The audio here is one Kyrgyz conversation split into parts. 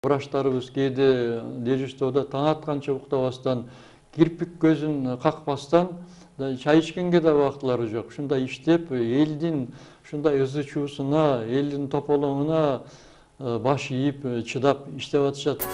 врачтарыбыз кээде дежурствода таң атканча уктабастан, кирпик көзүн какпастан чай ичкенге да убактылары жок. Ушундай иштеп, элдин ушундай ызы чуусуна, элдин тополоңуна баш ийип, чыдап иштеп атышат.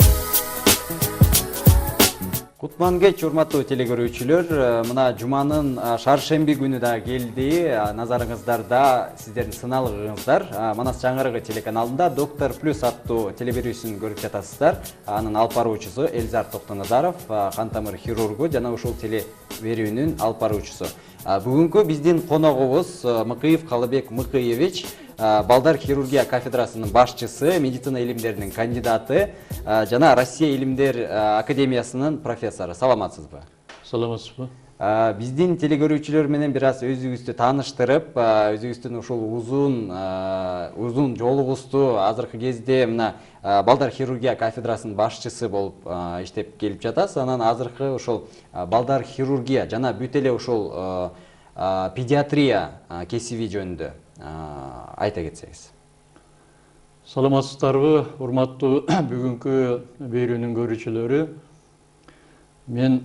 Кутман кеч, урматтуу телекөрүүчүлөр. Мына жуманын шаршемби күнү да келди. Назарыңыздарда сиздердин сыналыгыңыздар. Манас жаңырыгы телеканалында Доктор Плюс аттуу телеберүүсүн көрүп жатасыздар. Анын алып баруучусу Элзар Токтоназаров, кан тамыр хирургу жана ушул телеберүүнүн алып баруучусу. Бүгүнкү биздин коногубуз Мыкыев Калыбек Мыкыевич, балдар хирургия кафедрасынын башчысы, медицина илимдеринин кандидаты жана Россия илимдер академиясынын профессору. Саламатсызбы? Саламатсызбы? Биздин телекөрүүчүлөр менен бир аз өзүңүздү тааныштырып, өзүңүздүн ушул узун жолуңузду азыркы кезде мына балдар хирургия кафедрасынын башчысы болуп иштеп келип жатасыз. Анан азыркы ушул балдар хирургия жана бүт эле ушул педиатрия кесиби жөнүндө айта кетсеңиз. Саламатсыздарбы, урматтуу бүгүнкү берүүнүн көрүүчүлөрү. Мен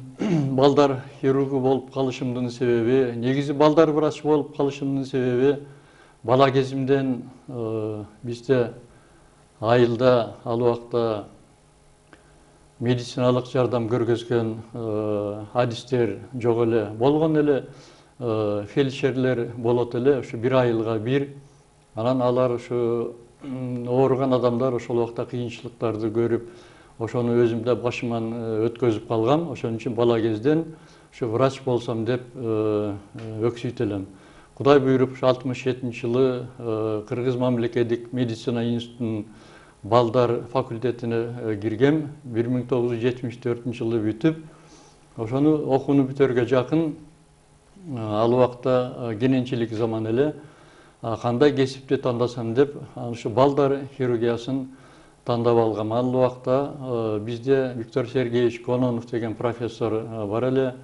балдар хирургу болуп калышымдын себеби, негизи балдар врач болуп калышымдын себеби, бала кезимден бизде айылда ал убакта медициналык жардам көргөзгөн адистер жок эле, болгон эле фельдшерлер болот эле, ушу бир айылга бир. Анан алар ушу ооруган адамдар ошол убакта кыйынчылыктарды көрүп, ошону өзүм да башыман өткөзүп калгам. Ошон үчүн бала кезден ушу врач болсом деп өксүйт элем. Кудай буйруп, 67-жылы Кыргыз мамлекеттик медицина институтунун балдар факультетине киргем. 1974-жылы бүтүп, ошону окууну бүтөргө жакын ал убакта кененчилик заман эле, кандай кесипти тандасам деп, ушу балдар хирургиясын тандап алгам. Ал убакта бизде Виктор Сергеевич Кононов деген профессор бар эле,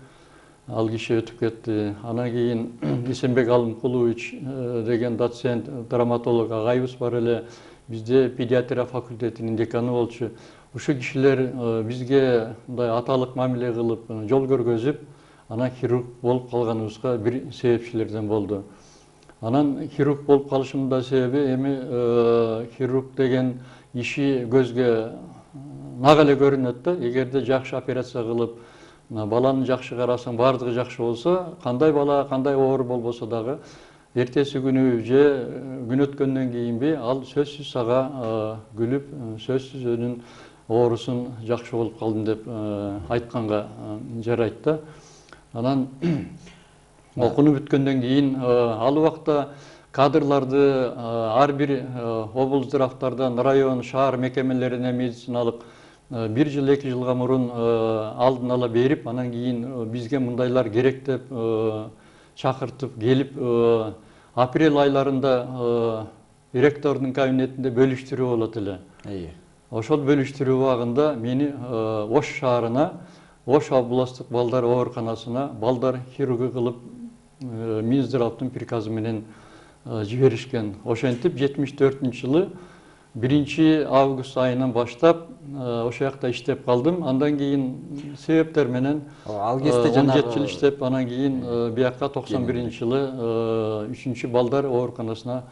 ал киши өтүп кетти. Анан кийин Исенбек Алымкулович деген доцент, драматолог агайыбыз бар эле, бизде педиатрия факультетинин деканы болчу. Ушу кишилер бизге мындай аталык мамиле кылып, жол көргөзүп, анан хирург болуп калганыбызга бир себепчилерден болду. Анан хирург болуп калышымдын себеби, эми хирург деген иши көзгө нак эле көрүнөт да. Эгерде жакшы операция кылып, баланы жакшы карасаң, баардыгы жакшы болсо, кандай бала, кандай оору болбосо дагы, эртеси күнү же күн өткөндөн кийинби ал сөзсүз ага күлүп, сөзсүз өзүнүн оорусун жакшы болуп калдым деп айтканга жарайт да. Анан окууну бүткөндөн кийин ал убакта кадрларды ар бир облус здравтардан, район, шаар мекемелерине медициналык 1 жыл, 2 жылга мурун алдын ала берип, анан кийин бизге мындайлар керек деп чакыртып келип, апрель айларында ректордун кабинетинде бөлүштүрүү болот эле. Ошол бөлүштүрүү убагында мени Ош шаарына, Ош областтык балдар ооруканасына балдар хирургу кылып Минздравдын приказы менен жиберишкен. Ошентип 74-жылы 1 август айынан баштап ошол жакта иштеп калдым. Андан кийин себептер менен 17 жыл иштеп, анан кийин биякка 91-жылы 3-чү балдар ооруканасына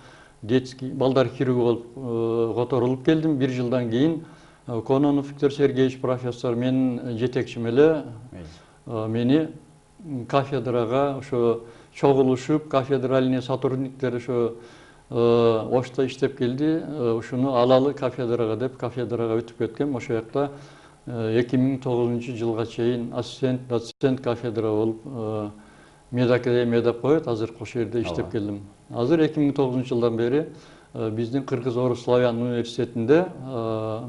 детский балдар хирургу болуп которулуп келдим. 1 жылдан кийин Кононов Виктор Сергеевич профессор менин жетекчим эле мени кафедрага ошо чогулушуп, кафедральный сотрудниктер ошо Ошто иштеп келди. Ушуну алалы кафедрага деп кафедрага өтүп кеткем. Ошол жакта 2009-жылга чейин ассистент, доцент кафедра болуп медакадемия деп коет, азыр ошол жерде иштеп келдим. Азыр 2009-жылдан бери биздин Кыргыз-Орус славян университетинде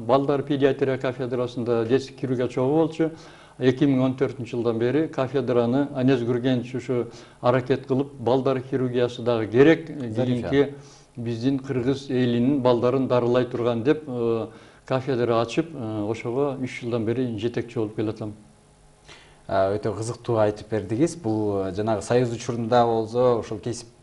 балдар педиатрия кафедрасында детский хирургия чогуу болчу. 2014-жылдан бери кафедраны Анез Гүргенович ушу аракет кылып, балдар хирургиясы дагы керек, кийинки биздин кыргыз элинин балдарын дарылай турган деп кафедра ачып, ошого 3 жылдан бери жетекчи болуп келатам. Өтө кызыктуу айтып бердиңиз. Бул жанагы союз учурунда болсо ошол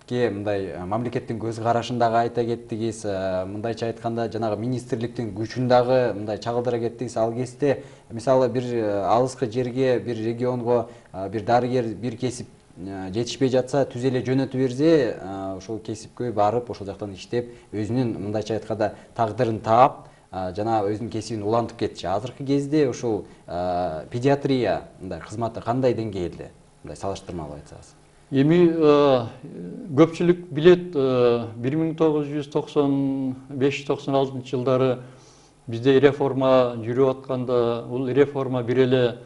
мамлекетке мындай мамлекеттин көз карашын дагы айта кеттигиз. Мындайча айтканда жанагы министрликтин күчүн дагы мындай чагылдыра кеттигиз. Ал кезде мисалы бир алыскы жерге, бир регионго бир дарыгер бир кесип жетишпей жатса түз эле жөнөтүп берсе, ошол кесипкө барып ошол жактан иштеп, өзүнүн мындайча айтканда тагдырын таап, жана өзүнүн кесибин улантып кетчү. Азыркы кезде ушул педиатрия мындай кызматы кандай деңгээлде? Мындай салыштырмалуу айтсаңыз. Эми көпчүлүк билет 1995-96 жылдары бизде реформа жүрүп атканда, бул реформа бир эле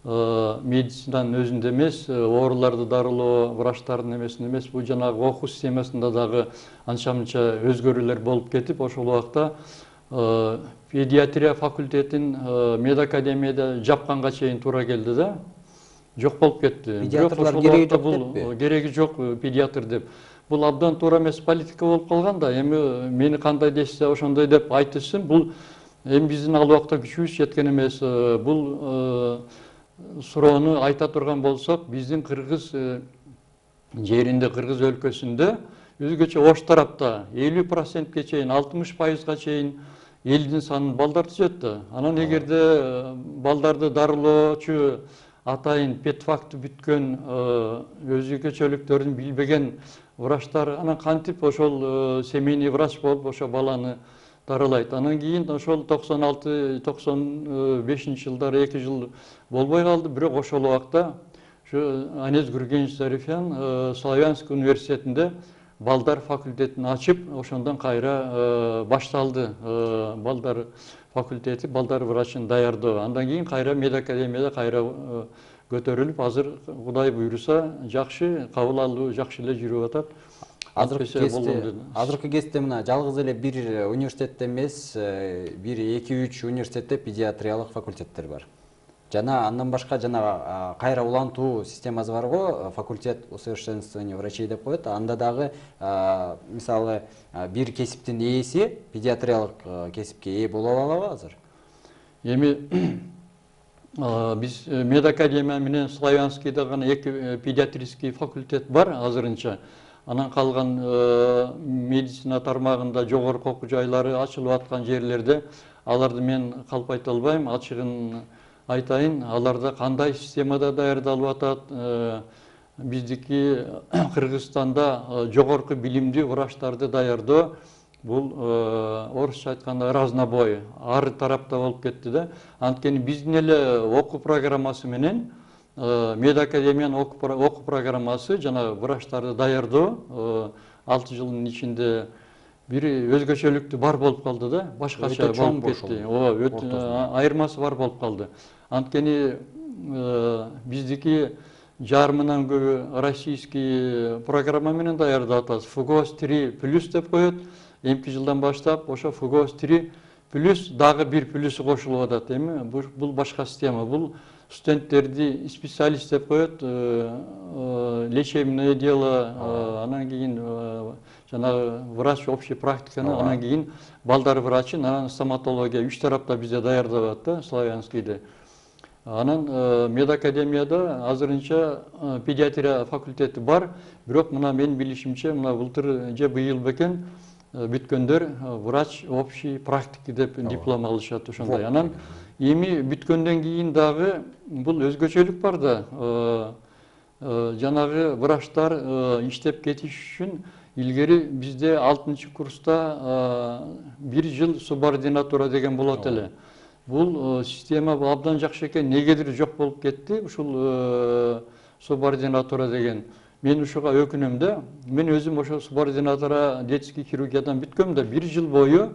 медицинанын өзүндө эмес, ооруларды дарылоо врачтардын эмесинде эмес, бул жанагы окуу системасында дагы анча мынча өзгөрүүлөр болуп кетип, ошол убакта педиатрия факультетин медакадемияда жапканга чейин туура келди да. Жок болуп кетти. Педиатрлар кереги жок деппи? Кереги жок педиатр деп. Бул абдан туура эмес политика болуп калган да. Эми мени кандай дешсе ошондой деп айтышсын. Бул эми биздин ал убакта күчүбүз жеткен эмес. Бул суроону айта турган болсок, биздин кыргыз жеринде, кыргыз өлкөсүндө өзгөчө ош тарапта 50%ке чейин, 60%га чейин элдин санын балдар түзөт да. Анан эгерде балдарды дарылоочу атайын педфакты бүткөн өзгөчөлүктөрүн билбеген врачтар анан кантип ошол семейный врач болуп ошо баланы дарылайт. Анан кийин ошол 96-95 жылдары 2 жыл болбой калды, бирок ошол убакта ушу Анез Гургенич Зарифян Славянск университетинде балдар факультетин ачып, ошондон кайра башталды балдар факультети, балдар врачын даярдоо. Андан кийин кайра медакадемияда кайра көтөрүлүп, азыр Кудай буйруса жакшы кабыл алуу жакшы эле жүрүп атат. Азыркы кезде мына жалгыз эле бир университетте эмес, бир 2-3 университетте педиатриялык факультеттер бар. Жана андан башка жана кайра улантуу системасы бар го, факультет усовершенствования врачей деп коет. Анда дагы мисалы бир кесиптин ээси педиатриялык кесипке ээ боло алабы азыр? Эми биз медакадемия менен Славянскийде гана 2 педиатрический факультет бар азырынча. Анан калган медицина тармагында жогорку окуу жайлары ачылып аткан жерлерде аларды мен калп айта албайм, ачыгын айтайын, аларда кандай системада даярдалып атат. Биздики Кыргызстанда жогорку билимдүү врачтарды даярдоо бул орусча айтканда разнобой, ар тарапта болуп кетти да. Анткени биздин эле окуу программасы менен медакадемиянын окуу программасы жана врачтарды даярдоо 6 жылдын ичинде бир өзгөчөлүктүү бар болуп калды да, башкача болуп кетти. Айырмасы бар болуп калды. Анткени биздики жарымынан көбү российский программа менен даярдап атабыз. ФГОС 3+ деп коет. Эмки жылдан баштап ошо ФГОС 3+ дагы бир плюсу кошулуп атат. Эми бул башка система. Бул студенттерди специалист деп коет, лечебное дело, анан кийин жанагы врач общий практиканы, анан кийин балдар врачын, анан стоматология 3 тарапта бизде даярдап атат да, Славянскийде. Анан медакадемияда азырынча педиатрия факультети бар, бирок мына менин билишимче мына былтыр же быйыл бекен бүткөндөр врач общий практики деп диплом алышат ошондой. Анан эми бүткөндөн кийин дагы бул өзгөчөлүк бар да. Жанагы врачтар иштеп кетиш үчүн илгери бизде 6-курста 1 жыл субординатура деген болот эле. Бул система абдан жакшы экен, негедир жок болуп кетти ушул субординатура деген. Мен ушуга өкүнөм да. Мен өзүм ошо субординатура детский хирургиядан бүткөм да 1 жыл бою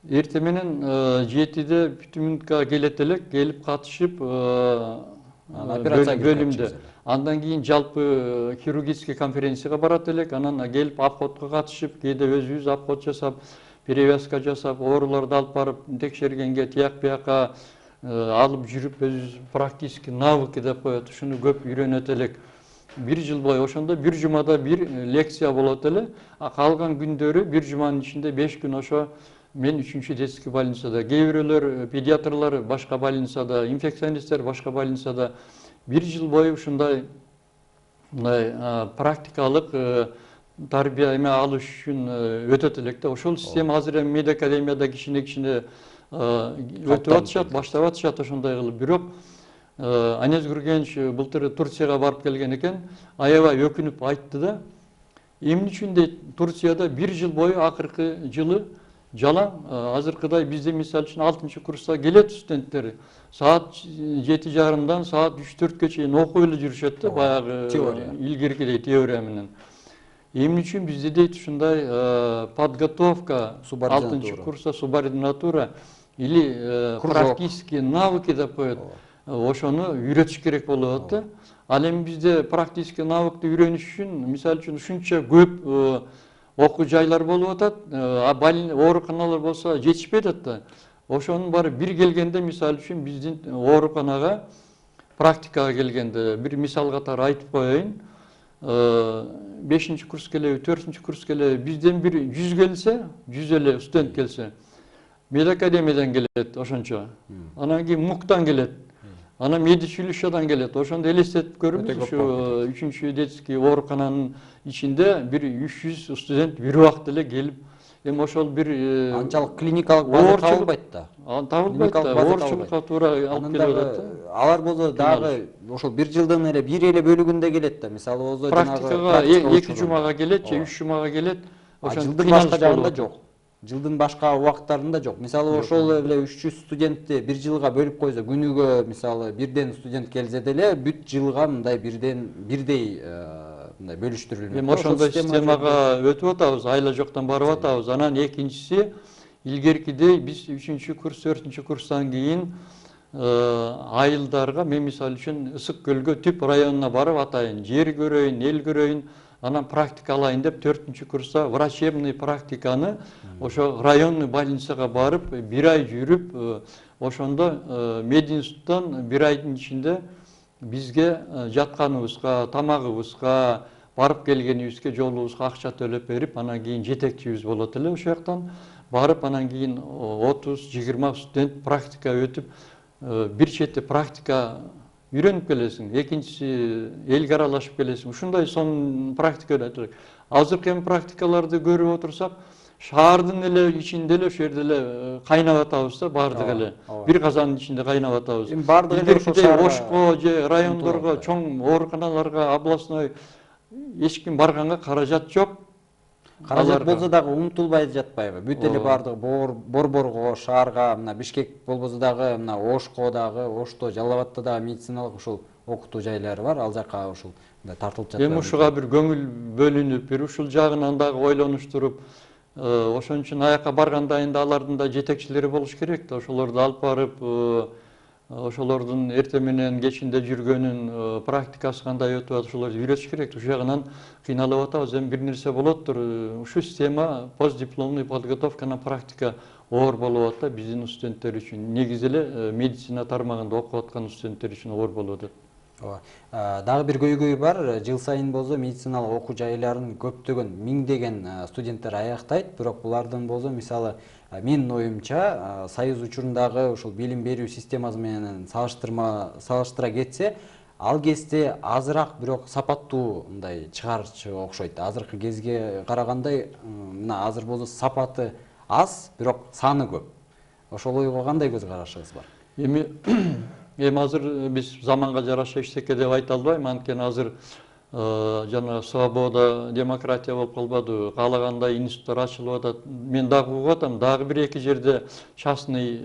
эрте менен 7-де бүтүмүнткө келет элек, келип катышып бөлүмдө. Андан кийин жалпы хирургический конференцияга барат элек, анан келип обходко катышып, кээде өзүбүз обход жасап, перевязка жасап, ооруларды алып барып текшергенге, тияк бияка алып жүрүп, өзүбүз практический навыки деп коет, ушуну көп үйрөнөт элек. 1 жыл бою ошондо 1 жумада 1 лекция болот эле, калган күндөрү 1 жуманын ичинде 5 күн ошо мен 3-чү детский больницада, кээ бирөөлөр педиатрлар башка больницада, инфекционисттер башка больницада 1 жыл бою ушундай практикалык тарбия эме алыш үчүн өтөт элек да. Ошол система азыр эми Мед Академияда кичине өтүп атышат, баштап атышат ошондой кылып. Бирок Анез Гургенч былтыр Турцияга барып келген экен, аябай өкүнүп айтты да, эмне үчүн дейт Турцияда бир жыл бою акыркы жылы жалаң, азыркыдай бизде мисалы үчүн 6-курста келет студенттер, саат 7:30-дан саат 3-4-кө чейин окуп эле жүрүшөт да, баягы илгиркидей теория менен. Эмне үчүн бизде дейт ушундай подготовка 6-курста субординатура или практические навыки деп коет. Ошону үйрөтүш керек болуп атат да. Ал эми бизде практический навыкты үйрөнүш үчүн, мисалы үчүн ушунча көп окуу жайлар болуп атат, ооруканалар болсо жетишпей атат да. Ошонун баары бир келгенде, мисалы үчүн биздин ооруканага практикага келгенде бир мисал катары айтып коеюн. 5-курс келеби, 4-курс келеби, бизден бир 100 келсе, 100 эле студент келсе, Мед Академиядан келет ошончо. Анан кийин МУКтан келет. Анан медучилищедан келет. Ошондо элестетип көрүңүз, ушу 3-чү детский оорукананын ичинде бир 300 студент бир убакта эле келип, эми ошол бир анчалык клиникалык база табылбайт да. Табылбайт да, оорчулукка туура алып келип атат да. Алар болсо дагы ошол бир жылдын эле бир эле бөлүгүндө келет да. Мисалы болсо практикага 2 жумага келет же 3 жумага келет. Ошол жылдын башка жагында жок. Жылдын башка убактарында жок. Мисалы ошол эле 300 студентти бир жылга бөлүп койсо, күнүгө мисалы бирден студент келсе деле бүт жылга мындай бирдей мындай бөлүштүрүлмөк. Эми ошондой системага өтүп атабыз, айла жоктон барып атабыз. Анан экинчиси, илгеркидей биз 3-курс, 4-курстан кийин айылдарга, мен мисалы үчүн Ысык көлгө түп районуна барып атайын, жер көрөйүн, эл көрөйүн, анан практика алайын деп 4-курста врачебный практиканы ошо районный больницага барып, бир ай жүрүп, ошондо мединституттан бир айдын ичинде бизге жатканыбызга, тамагыбызга, барып келгенибизге, жолубузга акча төлөп берип, анан кийин жетекчибиз болот эле ошол жактан барып, анан кийин 30-20 студент практика өтүп, бир чети практика үйрөнүп келесиң, экинчиси элге аралашып келесиң. Ушундай сонун практика өтөт. Азыркы эми практикаларды көрүп отурсак, шаардын эле ичинде эле ошол жерде эле кайнап атабыз да, баардыгы эле. Бир казандын ичинде кайнап атабыз. Эми баардыгы эле ошол Ошко же райондорго, чоң ооруканаларга, областной эч ким барганга каражат жок. Каражат болсо дагы умтулбай жатпайбы? Бүт эле баардыгы Борборго, шаарга, мына Бишкек болбосо дагы, мына Ошко дагы, Ошто, Жалал Абадта дагы медициналык ушул окутуу жайлары бар. Ал жака ушул тартылып жатат. Эми ушуга бир көңүл бөлүнүп, бир ушул жагынан дагы ойлонуштуруп, ошон үчүн аяка баргандайын да алардын да жетекчилери болуш керек да. Ошолорду алып барып, ошолордун эртең менен кечинде жүргөнүн практикасы кандай өтүп атат, ошолорду үйрөтүш керек. Ушул жагынан кыйналып атабыз. Эми бир нерсе болоттур. Ушул система постдипломный подготовка на практика оор болуп атат биздин студенттер үчүн. Негизи эле медицина тармагында окуп аткан студенттер үчүн оор болуп атат. Дагы бир көйгөй бар. Жыл сайын болсо медициналык окуу жайларын көптөгөн миңдеген студенттер аяктайт, бирок булардын болсо мисалы менин оюмча союз учурундагы ушул билим берүү системасы менен салыштыра кетсе, ал кезде азыраак, бирок сапаттуу мындай чыгарчы окшойт. Азыркы кезге караганда мына азыр болсо сапаты аз, бирок саны көп. Ошол ойго кандай көз карашыңыз бар? Эми азыр биз заманга жараша эчтеке деп айта албайм, анткени азыр жана свобода, демократия болуп калбадыбы, каалагандай институттар ачылып атат. Мен дагы угуп атам, дагы бир эки жерде частный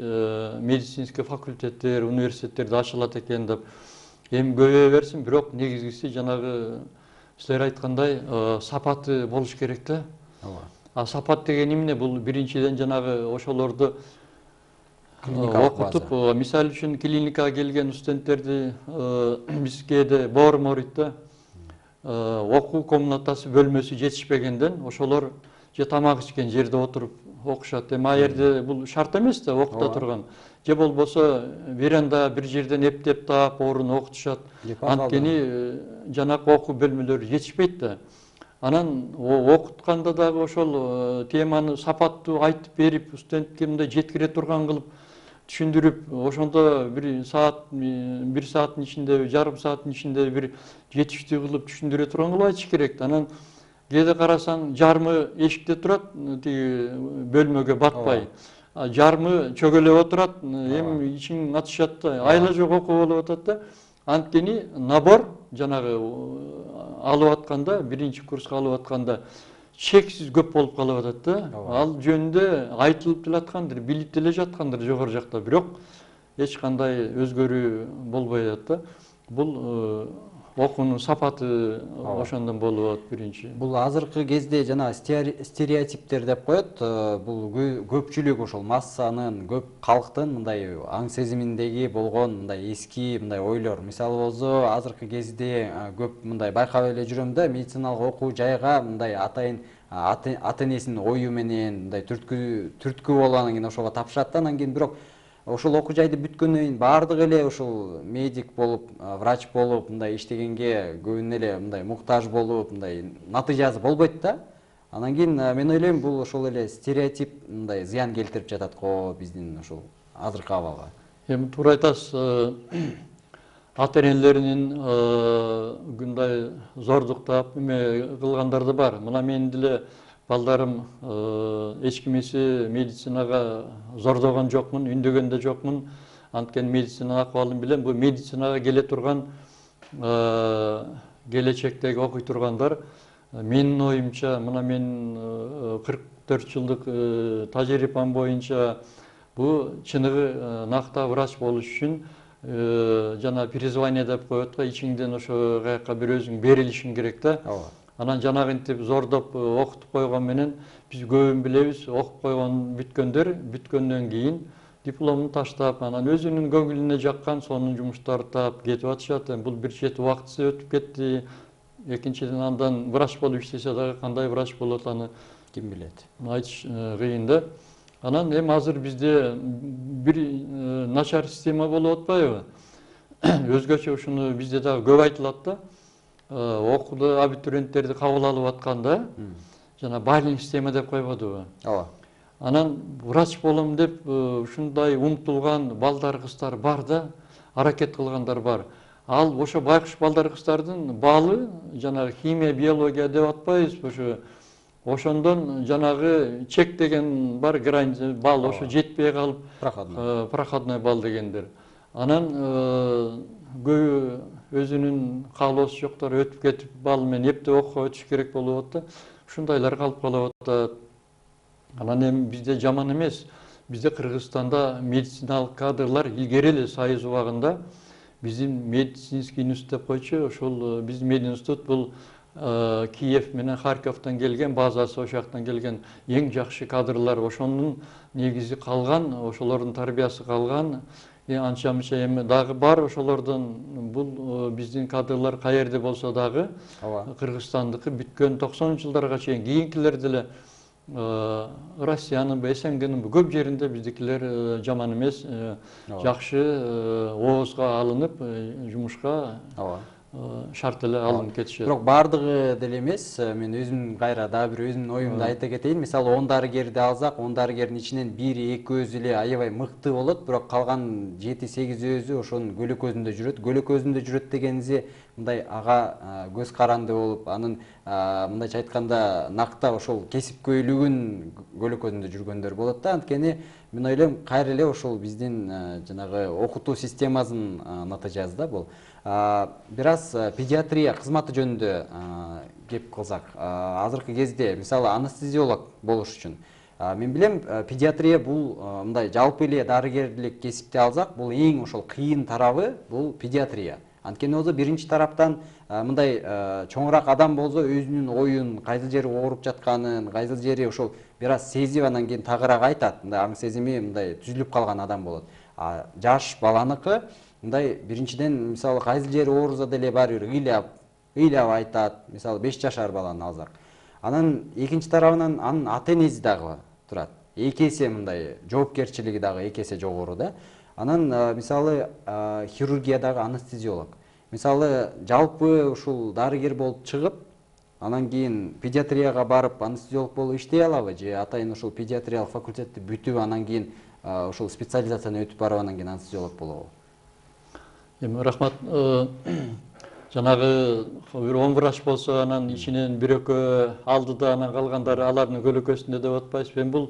медицинский факультеттер, университеттерде ачылат экен деп. Эми көбөйө берсин, бирок негизгиси жанагы силер айткандай сапаты болуш керек да. Сапат деген эмне? Бул биринчиден жанагы ошолорду окутуп, мисалы үчүн клиникага келген студенттерди бизге боорум ооруйт да. Окуу комнатасы, бөлмөсү жетишпегенден ошолор же тамак ичкен жерде отуруп окушат. Эми ал жерде бул шарт эмес да, окута турган. Же болбосо веранда бир жерден эптеп таап орун окутушат. Анткени жанакы окуу бөлмөлөрү жетишпейт да. Анан окутканда дагы ошол теманы сапаттуу айтып берип, студентке мындай жеткире турган кылып түшүндүрүп, ошондо бир сааттын ичинде, жарым сааттын ичинде бир жетиштүү кылып түшүндүрө турган кылып айтыш керек. Анан кээде карасаң жармы эшикте турат, тиги бөлмөгө батпай. Жармы чөгөлөп отурат, эми ичиң атышат да, айла жок окуу болуп атат да. Анткени набор жанагы алып атканда, биринчи курска алып атканда чексиз көп болуп калып атат да. Ал жөнүндө айтылып деле аткандыр, билип деле жаткандыр жогору жакта, бирок эч кандай өзгөрүү болбой атат да. Бул окуунун сапаты ошондон болуп атат биринчи. Бул азыркы кезде жана стереотиптер деп коет. Бул көпчүлүк ошол массанын, көп калктын мындай аң сезиминдеги болгон мындай эски мындай ойлор. Мисалы болсо, азыркы кезде көп мындай байкап эле жүрөм да, медициналык окуу жайга мындай атайын ата энесинин ою менен мындай түрткү болуп анан кийин ошого тапшырат да, анан кийин бирок ошол окуу жайды бүткөндөн кийин баардыгы эле ушул медик болуп, врач болуп, мындай иштегенге көбүнө эле мындай муктаж болуп, мындай натыйжасы болбойт да. Анан кийин мен ойлойм, бул ошол эле стереотип мындай зыян келтирип жатат го биздин ушул азыркы абалга. Эми туура айтасыз, ата энелеринин мындай зордуктап эме кылгандар да бар. Мына менин деле балдарым эч кимиси медицинага зордогон жокмун, үндөгөн да жокмун. Анткени медицина акыбалын билем. Бул медицинага келе турган келечектеги окуй тургандар, менин оюмча, мына менин 44 жылдык тажрыйбам боюнча, бул чыныгы накта врач болуш үчүн жана призвание деп коет го, ичиңден ошо каяка бир өзүң берилишиң керек да. Анан жанагынтип зордоп окутуп койгон менен биз көбүн билебиз, окуп койгон бүткөндөр бүткөндөн кийин дипломун таштап, анан өзүнүн көңүлүнө жаккан сонун жумуштарды таап кетип атышат. Бул бир чети убактысы өтүп кетти. Экинчиден андан врач болуп иштесе дагы кандай врач болот, аны ким билет, айтыш кыйын да. Анан эми азыр бизде бир начар система болуп атпайбы? Өзгөчө ушуну бизде дагы көп айтылат да. Окууда абитуриенттерди кабыл алып атканда жана баалинг система деп койбодубу? Ооба. Анан врач болом деп ушундай умтулган балдар, кыздар бар да, аракет кылгандар бар. Ал ошо байкуш балдар, кыздардын баалы жанагы химия, биология деп атпайбызбы, ошондон жанагы чек деген бар, граница балл ошо жетпей калып, проходной балл дегендер. Анан көбү өзүнүн каалоосу жоктор өтүп кетип, балл менен эптеп окууга өтүш керек болуп атат да. Ушундайлар калып калып атат. Анан эми бизде жаман эмес. Бизде Кыргызстанда медициналык кадрлар илгери эле Союз убагында биздин медицинский институт деп койчу, ошол биздин мединститут бул Киев менен Харьковдон келген, базасы ошол жактан келген эң жакшы кадрлар, ошонун негизи калган, ошолордун тарбиясы калган. Анча мынча эми дагы бар ошолордон. Бул биздин кадрлар каерде болсо дагы Кыргызстандыкы бүткөн 90-жылдарга чейин, кийинкилер деле Россиянын, СНГнын көп жеринде биздикилер жаман эмес, жакшы оозго алынып, жумушка шарт эле алынып кетишет. Бирок баардыгы деле эмес. Мен өзүм кайра дагы бир өзүмдүн оюмду айта кетейин. Мисалы 10 дарыгерди алсак, 10 дарыгердин ичинен 1-2 өзү эле аябай мыкты болот, бирок калган 7-8 өзү ошонун көлө көзүндө жүрөт. Көлө көзүндө жүрөт дегенизи мындай ага көз каранды болуп, анын мындайча айтканда накта ошол кесипкөйлүгүн көлө көзүндө жүргөндөр болот да. Анткени мен ойлойм, кайра эле ошол биздин жанагы окутуу системасынын натыйжасы да бул. Бир аз педиатрия кызматы жөнүндө кеп кылсак, азыркы кезде мисалы анестезиолог болуш үчүн мен билем, педиатрия бул мындай жалпы эле дарыгерлик кесипти алсак, бул эң ошол кыйын тарабы бул педиатрия. Анткени болсо биринчи тараптан мындай чоңураак адам болсо өзүнүн оюн, кайсыл жери ооруп жатканын, кайсыл жери ошол бир аз сезип, анан кийин тагыраак айтат. Мындай аң сезими мындай түзүлүп калган адам болот. Жаш баланыкы мындай биринчиден мисалы кайсыл жери ооруза деле баары бир ыйлап айтат. Мисалы 5 жашар баланы алсак. Анан экинчи тарабынан анын ата энеси дагы турат. Эки эсе мындай жоопкерчилиги дагы эки эсе жогору да. Анан мисалы хирургиядагы анестезиолог. Мисалы жалпы ушул дарыгер болуп чыгып, анан кийин педиатрияга барып анестезиолог болуп иштей алабы же атайын ушул педиатриялык факультетти бүтүп, анан кийин ушул специализацияны өтүп барып, анан кийин анестезиолог болобу? Эми рахмат. жанагы бир 10 врач болсо анан ичинен бир экөө алды да анан калгандары алардын көлөкөсүндө деп атпайсызбы. Эми бул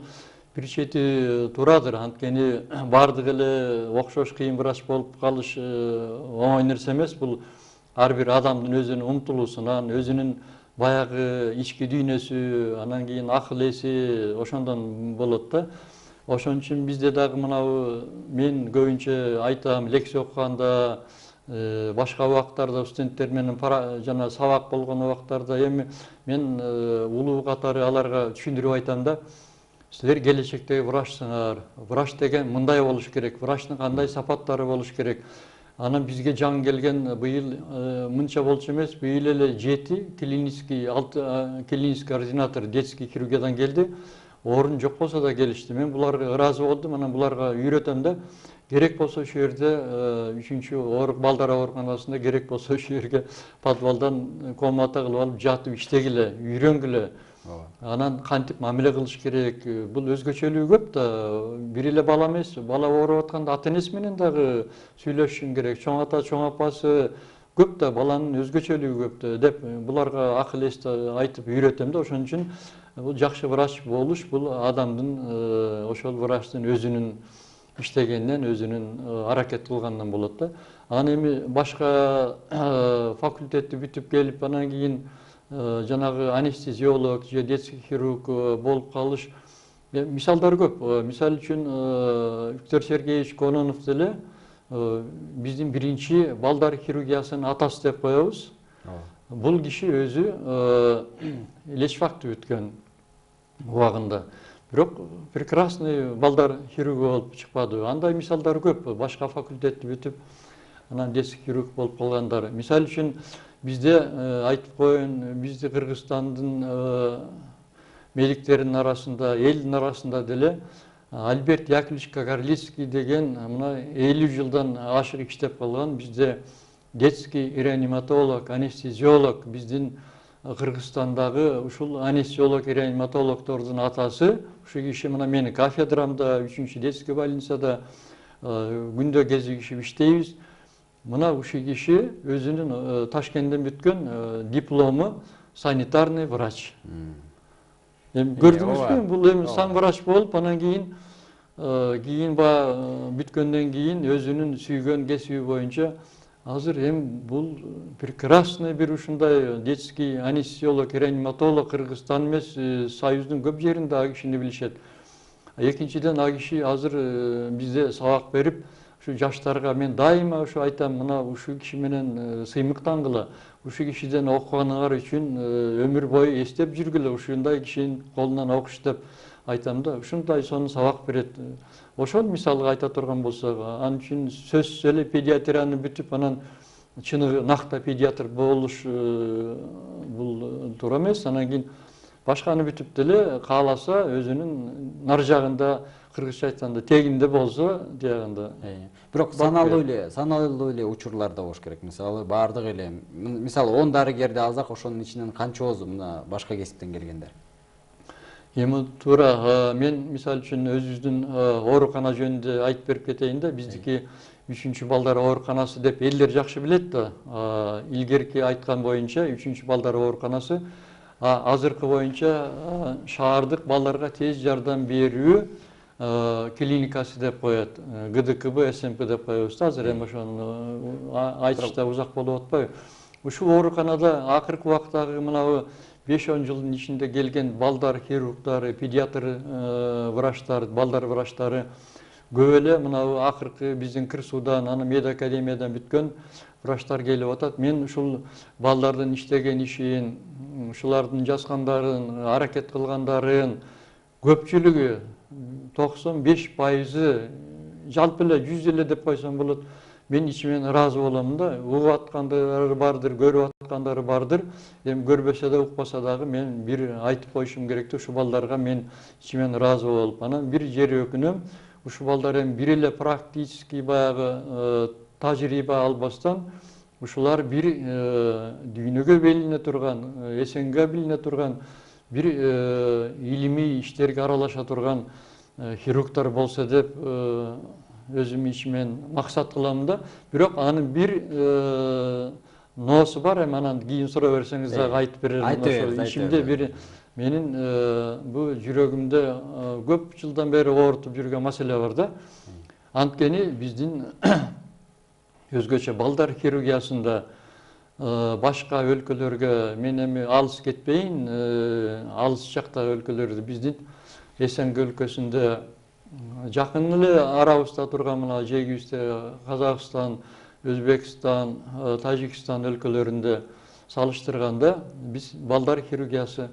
бир чети турадыр. Анткени баардык эле окшош кыйын врач болуп калыш оңой нерсе эмес. Бул ар бир адамдын өзүнүн умтулуусунан, өзүнүн баягы ички дүйнөсү, анан кийин акыл эси ошондон болот да. Ошон үчүн бизде дагы мынабу мен көбүнчө айтам, лекция окуганда, башка убактарда студенттер менен жана сабак болгон убактарда эми мен улуу катары аларга түшүндүрүп айтам да. Силер келечектеги врачсыңар. Врач деген мындай болуш керек. Врачтын кандай сапаттары болуш керек. Анан бизге жаңы келген быйыл мынча болчу эмес, быйыл эле 7 клинический ординатор детский хирургиядан келди. Орун жок болсо да келишти. Мен буларга ыраазы болдум. Анан буларга үйрөтөм да. Керек болсо ошол жерде 3-чү балдар ооруканасында керек болсо ошол жерге подвалдан комната кылып алып жатып иштегиле, үйрөнгүлө. Анан кантип мамиле кылыш керек? Бул өзгөчөлүгү көп да. Бир эле бала эмес, бала ооруп атканда ата энеси менен дагы сүйлөшүшүң керек. Чоң ата, чоң апасы көп да, баланын өзгөчөлүгү көп да деп буларга акыл эсти айтып үйрөтөм да. Ошон үчүн бул жакшы врач болуш бул адамдын ошол врачтын өзүнүн иштегенинен, өзүнүн аракет кылганынан болот да. Анан эми башка факультетти бүтүп келип, анан кийин жанагы анестезиолог же детский хирург болуп калыш мисалдар көп. Мисал үчүн Виктор Сергеевич Кононов деле биздин биринчи балдар хирургиясынын атасы деп коебуз. Бул киши өзү лечфакты бүткөн убагында. Бирок прекрасный балдар хирургу болуп чыкпады. Андай мисалдар көп. Башка факультетти бүтүп, анан детский хирург болуп калгандар. Мисал үчүн бизде айтып коеюн, бизди Кыргызстандын медиктеринин арасында, элдин арасында деле Альберт Яковлевич Кагарлицкий деген мына 50 жылдан ашык иштеп калган бизде детский реаниматолог, анестезиолог, биздин Кыргызстандагы ушул анестезиолог, реаниматологдордун атасы. Ушул киши мына менин кафедрамда, 3-чү детский больницада күндө кезигишип иштейбиз. Мына ушул киши өзүнүн Ташкенттен бүткөн диплому санитарный врач. Эми көрдүңүзбү? Бул эми сан врач болуп, анан кийин бүткөндөн кийин өзүнүн сүйгөн кесиби боюнча азыр эми бул прекрасный бир ушундай детский анестезиолог, реаниматолог Кыргызстан эмес, Союздун көп жеринде а кишини билишет. Экинчиден а киши азыр бизде сабак берип, ушу жаштарга мен дайыма ушу айтам, мына ушул киши менен сыймыктангыла. Ушул кишиден окуганыңар үчүн өмүр бою эстеп жүргүлө, ушундай кишинин колунан окуш деп айтам да. Ушундай сонун сабак берет. Ошол мисалга айта турган болсок, ал үчүн сөзсүз эле педиатрияны бүтүп, анан чыныгы накта педиатр болуш бул туура эмес. Анан кийин башканы бүтүп деле кааласа өзүнүн нар жагында, кыргызча айтканда тегинде болсо, диягында. Бирок саналуу эле учурлар да болуш керек. Мисалы баардык эле, мисалы 10 дарыгерди алсак, ошонун ичинен канчоосу мына башка кесиптен келгендер? Эми туура, мен мисал үчүн өзүбүздүн оорукана жөнүндө айтып берип кетейин да. Биздики 3-чү балдар ооруканасы деп элдер жакшы билет да. Илгерки айткан боюнча 3-чү балдар ооруканасы азыркы боюнча шаардык балдарга тез жардам берүү клиникасы деп коет. ГДКБ, СМП деп коебуз да. Азыр эми ошону айтышта узак болуп атпайбы? Ушул ооруканада акыркы убактагы мына 5-10 жылдын ичинде келген балдар хирургдары, педиатр врачтар, балдар врачтары көп эле мына акыркы биздин Кыр Суудан, анан Мед академиядан бүткөн врачтар келип атат. Мен ушул балдардын иштеген ишин, ушулардын жазгандарын, аракет кылгандарын көпчүлүгү 95% жалпы эле 100 эле деп койсом болот. Мен ичимен ыраазы болом да. Угуп аткандары бардыр, көрүп аткандары бардыр. Эми көрбөсө да, укпаса дагы мен бир айтып коюшум керек да, ушу балдарга мен ичимен ыраазы болуп. Анан бир жери өкүнөм, ушу балдар эми бир эле практический баягы тажрыйба албастан, ушулар бир дүйнөгө белине турган, СНГ билине турган, бир илимий иштерге аралаша турган хирургдар болсо деп өзүм ичимен максат кылам да. Бирок анын бир ноосу бар, эми анан кийин сурап берсеңиз дагы айтып берермин. Айтып бериңиз, айтып Ишимде бериңиз. бир менин бул жүрөгүмдө көп жылдан бери оорутуп жүргөн маселе бар да. Анткени биздин өзгөчө балдар хирургиясында башка өлкөлөргө мен эми алыс кетпейин, алыс жактагы өлкөлөрдө биздин СНГ өлкөсүндө жакын эле арабызда турган мына жегибизде Казакстан, Өзбекстан, Тажикстан өлкөлөрүндө салыштырганда биз балдар хирургиясы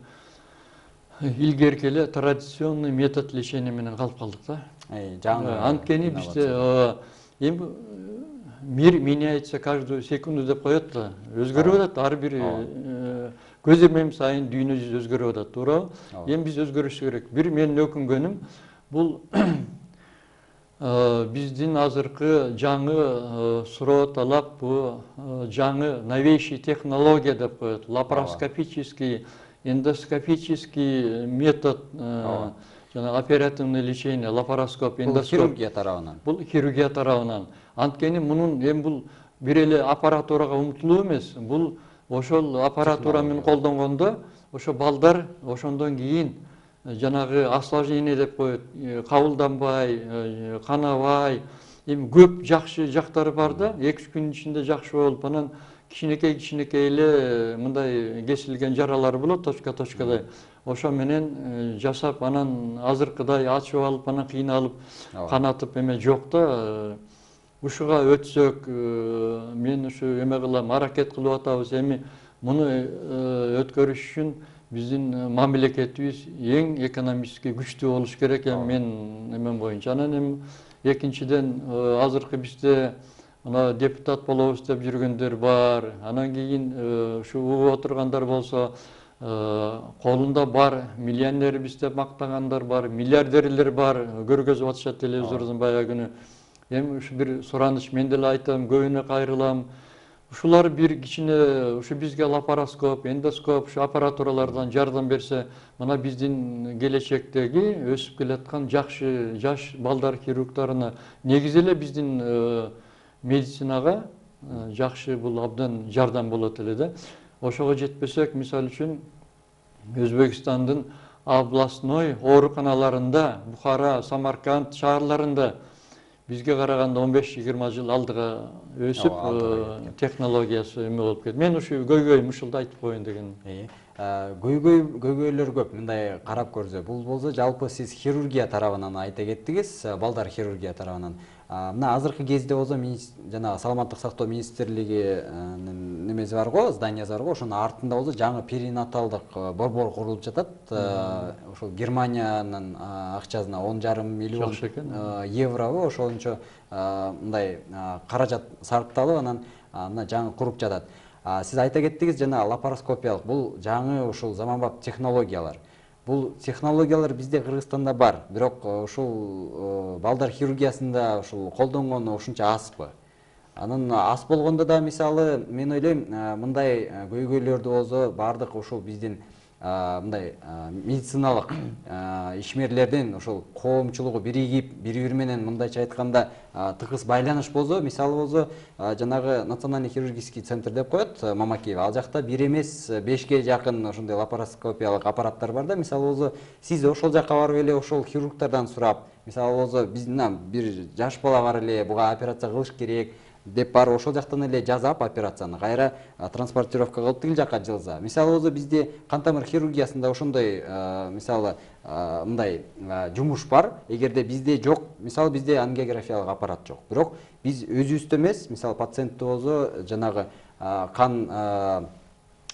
илгерки эле традиционный метод лечения менен калып калдык да. Жаңы Анткени бизде эми мир меняется каждую секунду деп коет да. Өзгөрүп атат ар бир көз ирмем сайын дүйнө жүзү өзгөрүп атат, туурабы? Эми биз өзгөрүш керек. Бир менин өкүнгөнүм бул биздин азыркы жаңы суроо талап, бул жаңы новейший технология деп коет. Лапароскопический, эндоскопический метод, жана оперативный лечение, лапароскоп, эндоскоп. Бул хирургия тарабынан. Бул хирургия тарабынан. Анткени мунун эми бул бир эле аппаратурага умтулуу эмес. Бул ошол аппаратура менен колдонгондо ошо балдар ошондон кийин жанагы осложнение деп коет, кабылданбай, канабай, эми көп жакшы жактары бар да. 2-3 күн ичинде жакшы болуп, анан кичинекей эле мындай кесилген жаралар болот, точкадай. Ошо менен жасап, анан азыркыдай ачып алып, анан кыйналып, канатып эме жок да. Ушуга өтсөк, мен ушу эме кылам, аракет кылып атабыз. Эми муну өткөрүш үчүн биздин мамлекетибиз эң экономически күчтүү болуш керек эми мен эмем боюнча. Анан эми экинчиден азыркы бизде мына депутат болобуз деп жүргөндөр бар. Анан кийин ушу угуп отургандар болсо, колунда бар, миллионер биз деп мактагандар бар, миллиардерлер бар, көргөзүп атышат телевизордон баягы күнү. Эми ушу бир сураныч, мен деле айтам, көбүнө кайрылам. Ушулар бир кичине ушу бизге лапароскоп, эндоскоп, ушу аппаратуралардан жардам берсе, мына биздин келечектеги өсүп келаткан жакшы жаш балдар хирургтарына негизи эле биздин медицинага жакшы бул абдан жардам болот эле да. Ошого жетпесек, мисалы үчүн Өзбекстандын областной ооруканаларында, Бухара, Самарканд шаарларында бизге караганда 15-20 жыл алдыга өсүп, технологиясы эме болуп кетти. Мен ушу көйгөйүм ушулду айтып коеюн деген. Көйгөйлөр көп, мындай карап көрсө. Бул болсо жалпы сиз хирургия тарабынан айта кеттиңиз, балдар хирургия тарабынан. Мына азыркы кезде болсо жана саламаттык сактоо министрлиги немеси бар го, зданиясы бар го, ошонун артында болсо жаңы перинаталдык борбор курулуп жатат. Ошол Германиянын акчасына 10,5 миллион евро ошончо мындай каражат сарпталып, анан мына жаңы куруп жатат. Сиз айта кеттиңиз, жана лапароскопиялык бул жаңы ушул заманбап технологиялар. Бул технологиялар бизде Кыргызстанда бар, бирок ушул балдар хирургиясында ушул колдонгону ушунча азбы? Анын аз болгондо да мисалы мен ойлойм, мындай көйгөйлөрдү болсо бардык ушул биздин мындай медициналык ишмерлердин ошол коомчулугу биригип, бири-бири менен мындайча айтканда тыгыз байланыш болсо, мисалы болсо жанагы Национальный хирургический центр деп коет Мамакиев, ал жакта 1 эмес 5ке жакын ошондой лапароскопиялык аппараттар бар да. Мисалы болсо сиз ошол жака барып эле ошол хирургтардан сурап, мисалы болсо биздин бир жаш бала бар эле, буга операция кылыш керек деп барып ошол жактан эле жасап операцияны кайра транспортировка кылып тигил жака жылса. Мисалы болсо бизде кан тамыр хирургиясында ошондой мисалы мындай жумуш бар. Эгерде бизде жок, мисалы бизде ангиографиялык аппарат жок. Бирок биз өзүбүздө эмес, мисалы пациентти болсо жанагы кан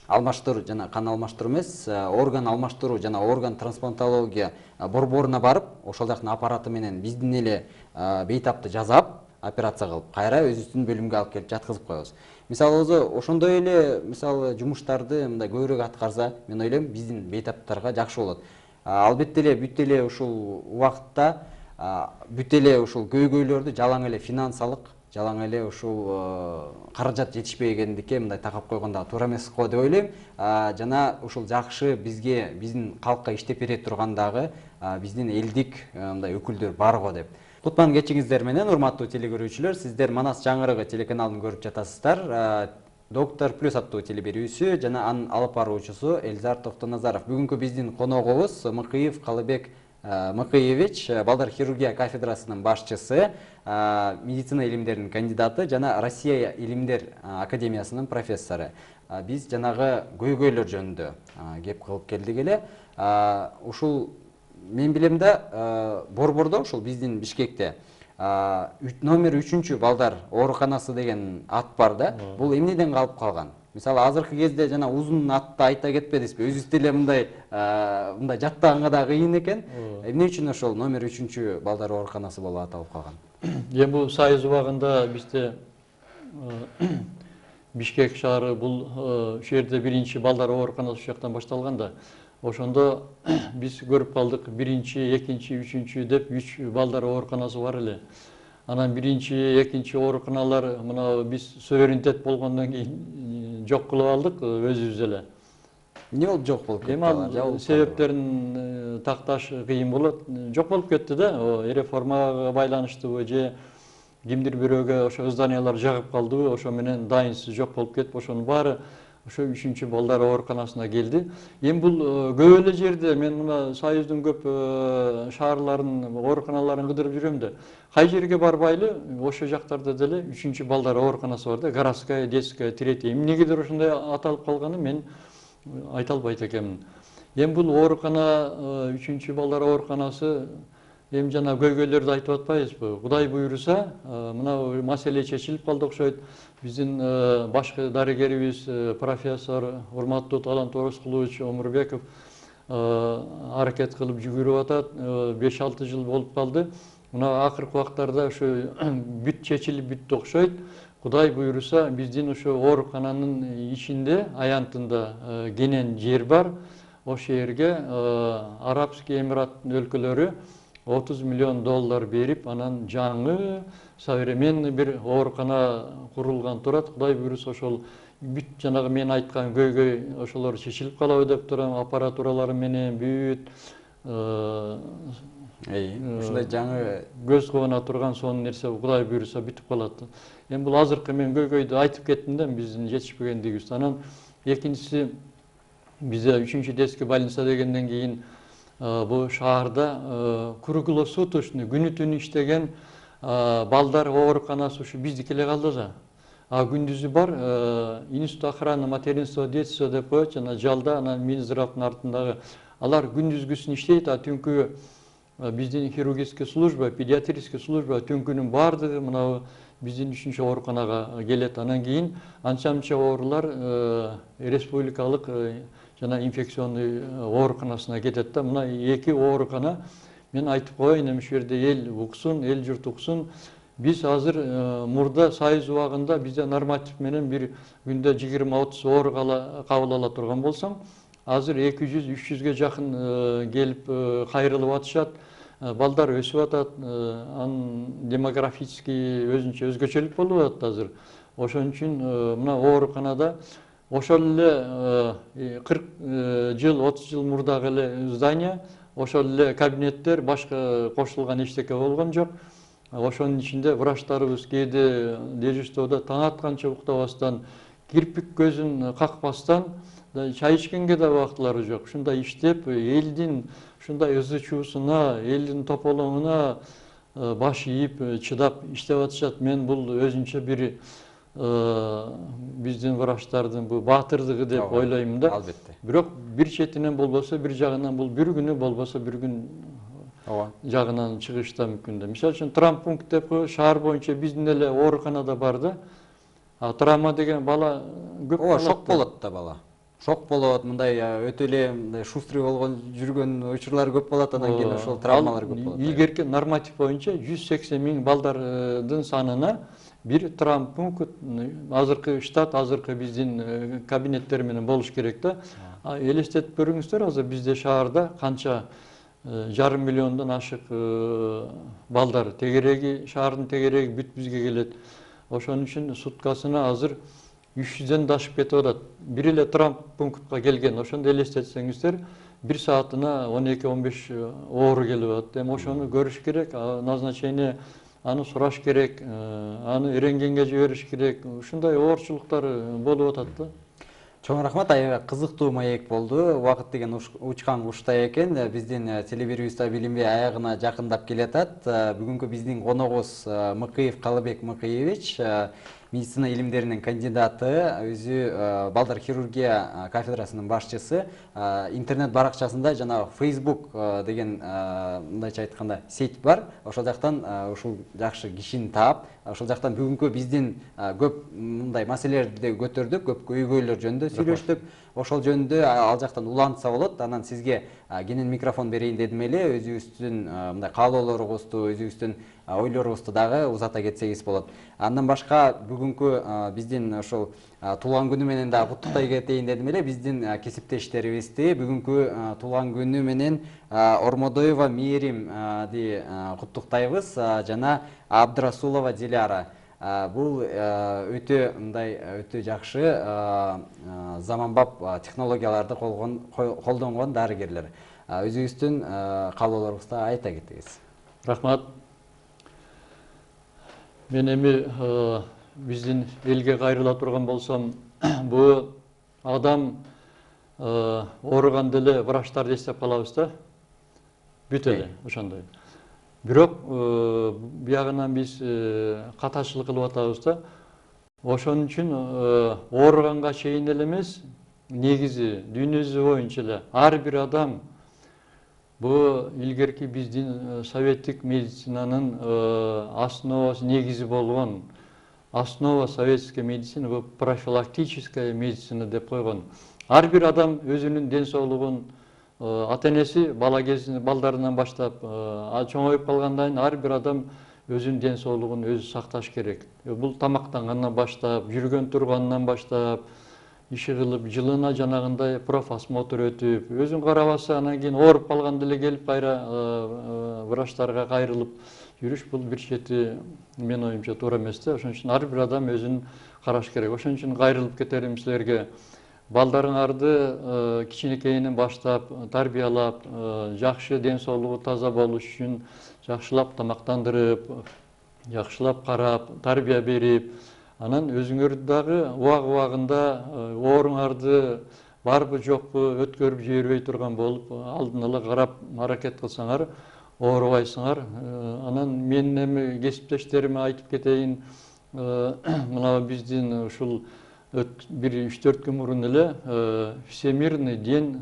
алмаштыруу жана кан алмаштыруу эмес, орган алмаштыруу жана орган трансплантология борборуна барып, ошол жактын аппараты менен биздин эле бейтапты жасап, операция кылып, кайра өзүбүздүн бөлүмгө алып келип жаткызып коебуз. Мисалы болсо, ошондой эле мисалы жумуштарды мындай көбүрөөк аткарса, мен ойлойм биздин бейтаптарга жакшы болот. Албетте эле бүт эле ушул убакытта бүт эле ушул көйгөйлөрдү жалаң эле финансалык, жалаң эле ушул каражат жетишпегендикке мындай такап койгондо туура эмес го деп ойлойм. Жана ушул жакшы бизге, биздин калкка иштеп бере тургандагы биздин элдик мындай өкүлдөр бар го деп. Кутман кечиңиздер менен, урматтуу телекөрүүчүлөр, сиздер Манас жаңырыгы телеканалын көрүп жатасыздар. Доктор Плюс аттуу телеберүүсү жана анын алып баруучусу Эльзар Токтоназаров. Бүгүнкү биздин коногубуз Мыкыев Калыбек Мыкыевич, балдар хирургия кафедрасынын башчысы, медицина илимдеринин кандидаты жана Россия илимдер академиясынын профессору. Биз жанагы көйгөйлөр жөнүндө кеп кылып келдик эле. Ушул мен билем да Борбордо, ушул биздин Бишкекте номер 3 балдар ооруканасы деген ат бар да. Бул эмнеден калып калган? Мисалы азыркы кезде жана узун атты айта кетпедизби? Өзүбүз деле мындай жаттаганга да кыйын экен. Эмне үчүн ошол номер 3 балдар ооруканасы болуп аталып калган? Эми бул Союз убагында бизде Бишкек шаары бул ушул жерде биринчи балдар ооруканасы ушул жактан башталган да. Ошондо биз көрүп калдык, биринчи, экинчи, үчүнчү деп 3 балдар ооруканасы бар эле. Анан биринчи, экинчи ооруканалар мына биз суверенитет болгондон кийин жок кылып алдык өзүбүз эле. Эмне болуп жок болуп кетти? Эми ал себептерин такташ кыйын болот. Жок болуп кетти да, реформага байланыштыбы же кимдир бирөөгө ошо зданиялар жагып калдыбы, ошо менен дайынсыз жок болуп кетип, ошонун баары ошо 3 балдар ооруканасына келди. Эми бул көп эле жерде мен мына Союздун көп шаарларын, ооруканаларын кыдырып жүрөм да. Кай жерге барбайлы, ошо жактарда деле 3 балдар ооруканасы бар да, городская, детская, третья. Эмнегедир ошондой аталып калганын мен айта албайт экенмин. Эми бул оорукана 3 балдар ооруканасы эми жана көйгөйлөрдү айтып атпайбызбы? Кудай буйруса, мына маселе чечилип калды окшойт. Биздин башкы дарыгерибиз профессор урматтуу Талант Орозкулович Омурбеков аракет кылып жүгүрүп атат. 5-6 жыл болуп калды. Мына акыркы убактарда ушу бүт чечилип бүттү окшойт. Кудай буйруса, биздин ушу оорукананын ичинде, аянтында кенен жер бар. Ошол жерге Арабский Эмираттын өлкөлөрү $30 миллион берип, анан жаңы современный бир оорукана курулган турат. Кудай буйруса ошол бүт жанагы мен айткан көйгөй ошолор чечилип калабы деп турам, аппаратуралары менен бүт ушундай жаңы көз кубана турган сонун нерсе Кудай буйруса бүтүп калат. Эми бул азыркы мен көйгөйдү айтып кеттим да, биздин жетишпегендигибизди. Анан экинчиси, бизде 3 детский больница дегенден кийин бул шаарда круглосуточный күнү түнү иштеген балдар ооруканасы ушу биздики эле калды да. Күндүзү бар Институт охраны материнства детства деп коет, жана жалда, анан Минздравдын артындагы. Алар күндүзгүсүн иштейт, түнкү биздин хирургический служба, педиатрический служба түнкүнүн баардыгы мына биздин 3 ооруканага келет. Анан кийин анча-мынча оорулар республикалык жана инфекционный ооруканасына кетет да. Мына 2 оорукана, мен айтып коеюн, эми ушул жерде эл уксун, эл журт уксун. Биз азыр мурда Союз убагында бизде норматив менен бир күндө 20-30 оору кабыл ала турган болсоң, азыр 200-300ге жакын келип кайрылып атышат. Балдар өсүп атат, анын демографический өзгөчөлүк болуп атат азыр. Ошон үчүн мына ооруканада ошол эле 40 жыл, 30 жыл мурдагы эле здание, ошол эле кабинеттер, башка кошулган эчтеке болгон жок. Ошонун ичинде врачтарыбыз кээде дежурстводо таң атканча уктабастан, кирпик көзүн какпастан, чай ичкенге да убактылары жок. Ушундай иштеп, элдин ушундай ызы чуусуна, элдин тополоңуна баш ийип, чыдап иштеп атышат. Мен бул өзүнчө бир биздин врачтардын бул баатырдыгы деп ойлоймун да. Албетте. Бирок бир четинен болбосо, бир жагынан бул бир күнү болбосо бир күн жагынан чыгышта мүмкүн да. Мисалы үчүн травмпункт деп шаар боюнча биздин эле ооруканада бар да. Травма деген бала көп болот. Шок болот да бала. Шок болот, мындай өтө эле шустрый болгон жүргөн учурлар көп болот, анан кийин ошол травмалар көп болот. Илгерки норматив боюнча 180 000 балдардын санына бир травмпункт, азыркы штат, азыркы биздин кабинеттер менен болуш керек да. Элестетип көрүңүздөр, азыр бизде шаарда канча 500 000 ашык балдар тегереги, шаардын тегереги бүт бизге келет. Ошон үчүн суткасына азыр 300ден да ашып кетип атат. Бир эле травмпунктка келген, ошондо элестетсеңиздер, 1 саатына 12-15 оору келип атат. Эми ошону көрүш керек. Назначение аны сураш керек, аны үйрөнгенге жибериш керек. Ушундай оорчулуктар болуп атат да. Чоң рахмат, аябай кызыктуу маек болду. Убакыт деген учкан куштай экен. Биздин теле берүүбүз билимге аягына жакындап келатат. Бүгүнкү биздин коногубуз Мыкыев Калыбек Мыкыевич, медицина илимдеринин кандидаты, өзү балдар хирургия кафедрасынын башчысы. Интернет баракчасында жана Facebook деген мындайча айтканда сеть бар. Ошол жактан ушул жакшы кишини таап, ошол жактан бүгүнкү биздин көп мындай маселелерди көтөрдүк, көп көйгөйлөр жөнүндө сүйлөштүк. Ошол жөнүндө ал жактан улантса болот. Анан сизге кенен микрофон берейин дедим эле. Өзүбүздүн мындай каалоолорубузду, өзүбүздүн ойлорубузду дагы узата кетсеңиз болот. Андан башка бүгүнкү биздин ошол туулган күнү менен дагы куттуктай кетейин дедим эле. Биздин кесиптештерибизди бүгүнкү туулган күнү менен Ормодоева Мээримди куттуктайбыз жана Абдрасулова Диляра. Бул өтө жакшы заманбап технологияларды колдонгон дарыгерлер. Өзүңүздүн каалоолорубузду айта кетиңиз. Рахмат. Мен эми биздин элге кайрыла турган болсом, бул адам ооруганда эле врачтарды эстеп калабыз да. Бүт эле ошондой. Бирок биягынан биз катачылык кылып атабыз да. Ошон үчүн ооруганга чейин эле эмес, негизи дүйнө жүзү боюнча эле ар бир адам бу илгерки биздин советтик медицинанын основасы, негизи болгон основа советская медицина, бу профилактическая медицина деп койгон. Ар бир адам өзүнүн ден соолугун ата-энеси бала кезинде балдарынан баштап чоңоюп калгандан кийин ар бир адам өзүнүн ден соолугун өзү сакташ керек. Бул тамактангандан баштап, жүргөн турганынан баштап, иши кылып, жылына жанагындай профосмотр өтүп, өзүн карабаса, анан кийин ооруп калганда эле келип кайра врачтарга кайрылып жүрүш, бул бир чети менин оюмча туура эмес да. Ошон үчүн ар бир адам өзүн караш керек. Ошон үчүн кайрылып кетерим силерге. Балдарыңарды кичинекейинен баштап тарбиялап, жакшы ден соолугу таза болуш үчүн жакшылап тамактандырып, жакшылап карап, тарбия берип, анан өзүңөр дагы убагында ооруңарды барбы жокпу өткөрүп жибербей турган болуп, алдын ала карап аракет кылсаңар, оорубайсыңар. Анан менин эми кесиптештериме айтып кетейин, мына биздин ушул бир 3-4 күн мурун эле Всемирный день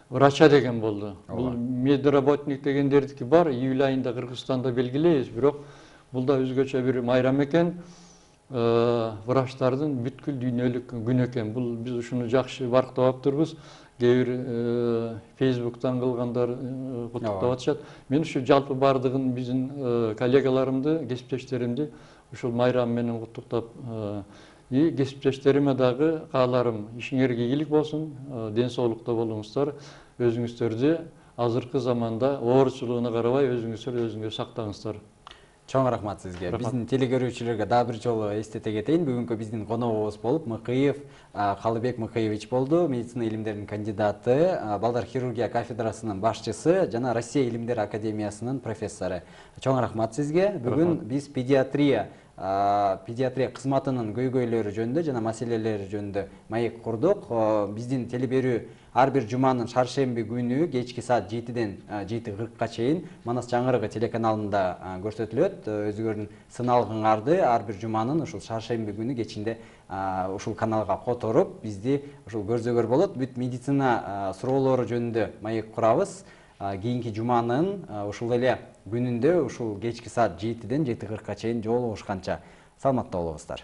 врача деген болду. Бул медработник дегендердики бар, июль айында Кыргызстанда белгилейбиз, бирок бул да өзгөчө бир майрам экен. Врачтардын бүткүл дүйнөлүк күнү экен. Бул биз ушуну жакшы барктап аптырбыз. Кээ бир Facebook'тан кылгандар куттуктап атышат. Мен ушу жалпы бардыгын биздин коллегаларымды, кесиптештеримди ушул майрам менен куттуктап, кесиптештериме дагы кааларым, ишиңерге ийгилик болсун, ден соолукта болуңуздар, өзүңүздөрдү азыркы заманда оорчулугуна карабай өзүңүздөр сактаңыздар. Чоң рахмат сизге. Биздин телегөрүүчүлөргө дагы бир жолу эстете кетейин. Бүгүнкү биздин коногубуз болуп Мыкыев Калыбек Мыкыевич болду. Медицина илимдеринин кандидаты, балдар хирургия кафедрасынын башчысы жана Россия илимдер академиясынын профессору. Чоң рахмат сизге. Бүгүн биз педиатрия кызматынын көйгөйлөрү жөнүндө жана маселелери жөнүндө маек курдук. Биздин теле берүү ар бир жуманын шаршемби күнү кечки саат 7-ден 7:40 чейин Манас жаңырыгы телеканалында көрсөтүлөт. Өзүңөрдүн сыналгыңарды ар бир жуманын ушул шаршемби күнү кечинде ушул каналга которуп, бизди ушул көрсөгөр болот. Бүт медицина суроолору жөнүндө маек курабыз. Кийинки жуманын ушул эле күнүндө ушул кечки саат 7-ден 7:40 чейин жолугушканча саламатта болуңуздар.